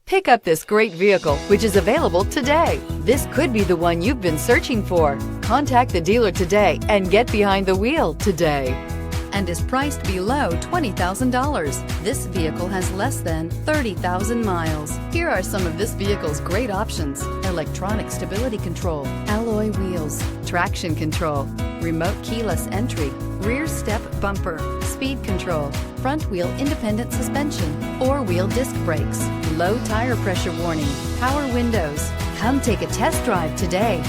Pick up this great vehicle, which is available today. This could be the one you've been searching for. Contact the dealer today and get behind the wheel today. And is priced below $20,000. This vehicle has less than 30,000 miles. Here are some of this vehicle's great options: electronic stability control, alloy wheels, traction control, remote keyless entry, rear step bumper, speed control, front wheel independent suspension, four-wheel disc brakes, low tire pressure warning, power windows. Come take a test drive today.